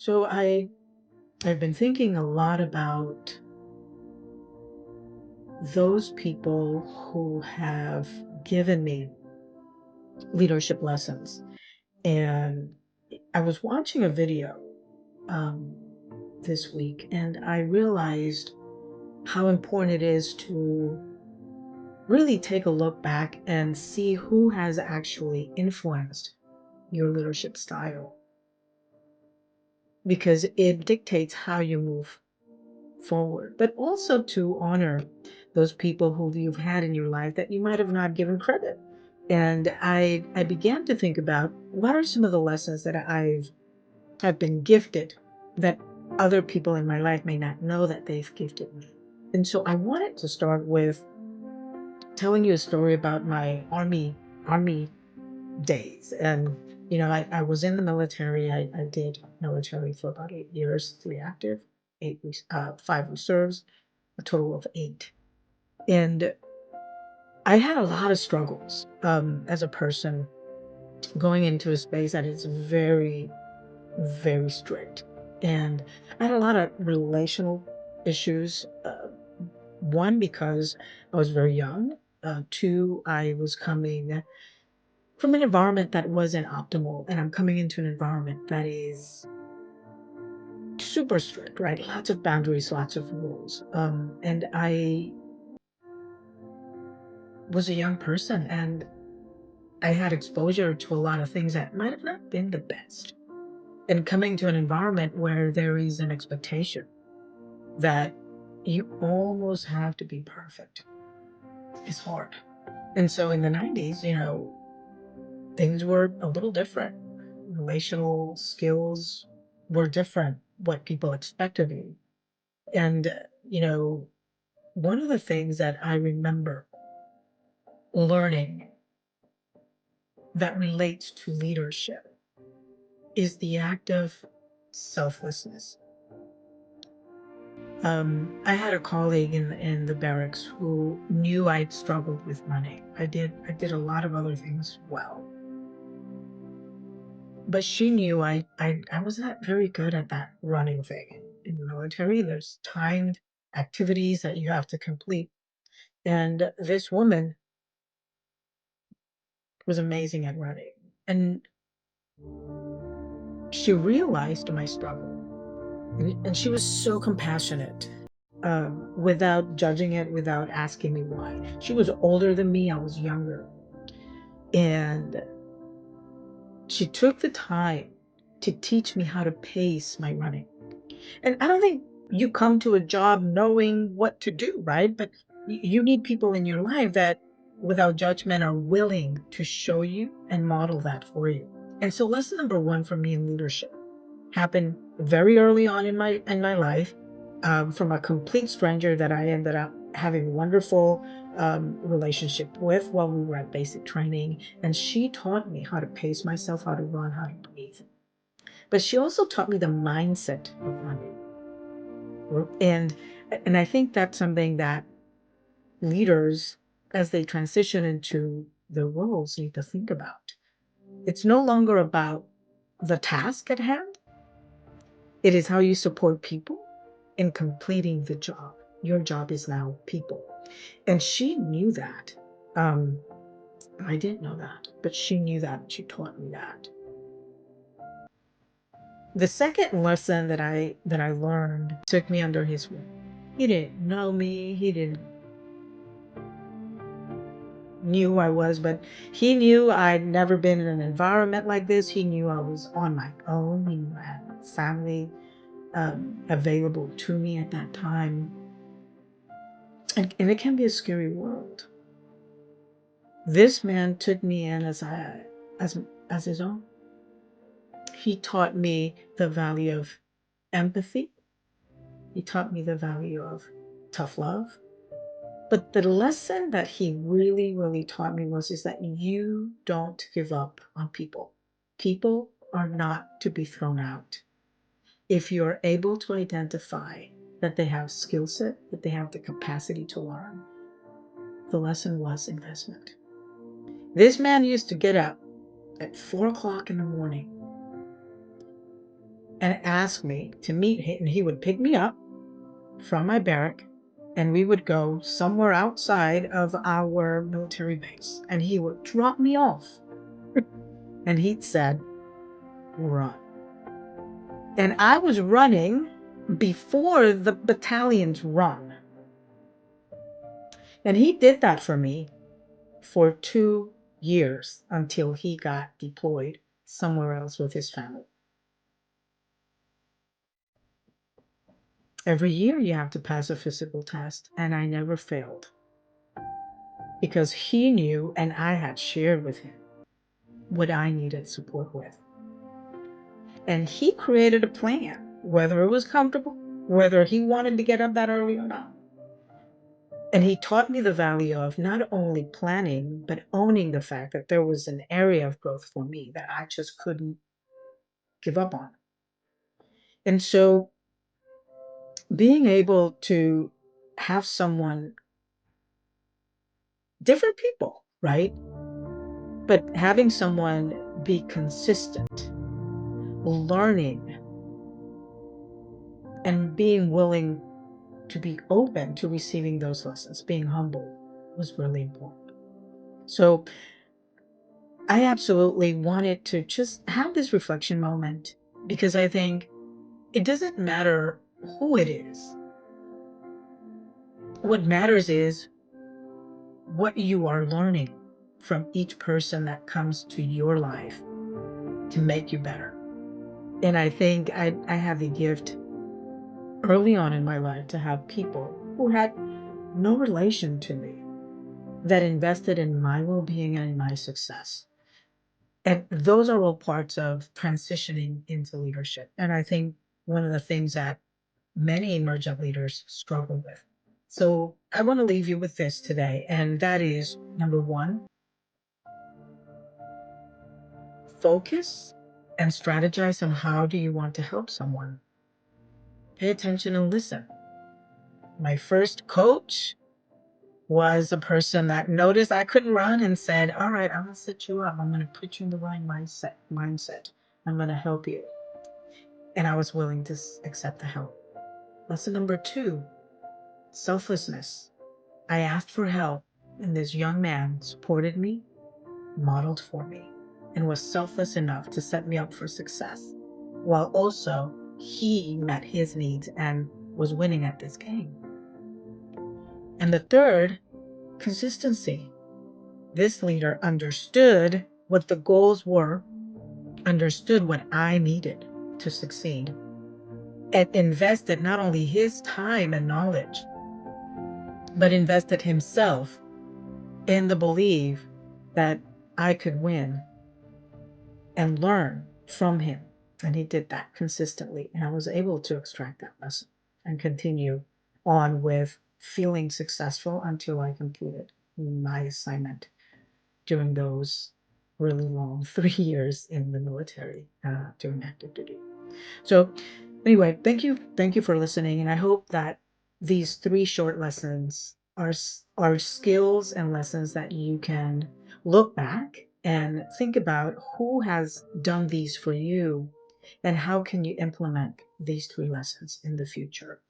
So I've been thinking a lot about those people who have given me leadership lessons. And I was watching a video um, this week, and I realized how important it is to really take a look back and see who has actually influenced your leadership style, because it dictates how you move forward, but also to honor those people who you've had in your life that you might have not given credit. And I began to think about what are some of the lessons that have been gifted that other people in my life may not know that they've gifted me. And so I wanted to start with telling you a story about my army days. And I was in the military. I did military for about 8 years, 3 active, 5 reserves, a total of 8. And I had a lot of struggles as a person going into a space that is very, very strict. And I had a lot of relational issues. One, because I was very young. Two, I was coming from an environment that wasn't optimal, and I'm coming into an environment that is super strict, right? Lots of boundaries, lots of rules. And I was a young person, and I had exposure to a lot of things that might have not been the best. And coming to an environment where there is an expectation that you almost have to be perfect is hard. And so in the 90s, things were a little different. Relational skills were different, what people expected of you. And, one of the things that I remember learning that relates to leadership is the act of selflessness. I had a colleague in the barracks who knew I'd struggled with money. I did a lot of other things well, but she knew I was not very good at that running thing. In the military, there's timed activities that you have to complete, and this woman was amazing at running, and she realized my struggle, and she was so compassionate, without judging it, without asking me why. She was older than me, I was younger. And she took the time to teach me how to pace my running. And I don't think you come to a job knowing what to do, right? But you need people in your life that, without judgment, are willing to show you and model that for you. And so lesson number one for me in leadership happened very early on in my life, from a complete stranger that I ended up having a wonderful relationship with while we were at basic training. And she taught me how to pace myself, how to run, how to breathe. But she also taught me the mindset of running. And I think that's something that leaders, as they transition into their roles, need to think about. It's no longer about the task at hand. It is how you support people in completing the job. Your job is now people. And she knew that. Um, I didn't know that, but she knew that. And she taught me that. The second lesson that I learned took me under his wing. He didn't know me. He didn't knew who I was, but he knew I'd never been in an environment like this. He knew I was on my own. He knew I had family available to me at that time. And it can be a scary world. This man took me in as his own. He taught me the value of empathy. He taught me the value of tough love. But the lesson that he really, really taught me is that you don't give up on people. People are not to be thrown out. If you're able to identify that they have skill set, that they have the capacity to learn, the lesson was investment. This man used to get up at 4 o'clock in the morning and ask me to meet him. And he would pick me up from my barrack and we would go somewhere outside of our military base. And he would drop me off. And he'd said, run. And I was running before the battalions run. And he did that for me for 2 years until he got deployed somewhere else with his family. Every year you have to pass a physical test, and I never failed because he knew and I had shared with him what I needed support with. And he created a plan, whether it was comfortable, whether he wanted to get up that early or not. And he taught me the value of not only planning, but owning the fact that there was an area of growth for me that I just couldn't give up on. And so being able to have someone, different people, right? But having someone be consistent, learning, and being willing to be open to receiving those lessons, being humble, was really important. So I absolutely wanted to just have this reflection moment because I think it doesn't matter who it is. What matters is what you are learning from each person that comes to your life to make you better. And I think I have the gift early on in my life to have people who had no relation to me that invested in my well-being and in my success. And those are all parts of transitioning into leadership. And I think one of the things that many emergent leaders struggle with. So I want to leave you with this today, and that is number one, focus and strategize on how do you want to help someone. Pay attention and listen. My first coach was a person that noticed I couldn't run and said, all right, I'm going to set you up. I'm going to put you in the right mindset. I'm going to help you. And I was willing to accept the help. Lesson number two, selflessness. I asked for help, and this young man supported me, modeled for me, and was selfless enough to set me up for success, while also he met his needs and was winning at this game. And the third, consistency. This leader understood what the goals were, understood what I needed to succeed, and invested not only his time and knowledge, but invested himself in the belief that I could win and learn from him. And he did that consistently. And I was able to extract that lesson and continue on with feeling successful until I completed my assignment during those really long 3 years in the military doing active duty. So anyway, thank you for listening, and I hope that these 3 short lessons are skills and lessons that you can look back and think about who has done these for you and how can you implement these 3 lessons in the future.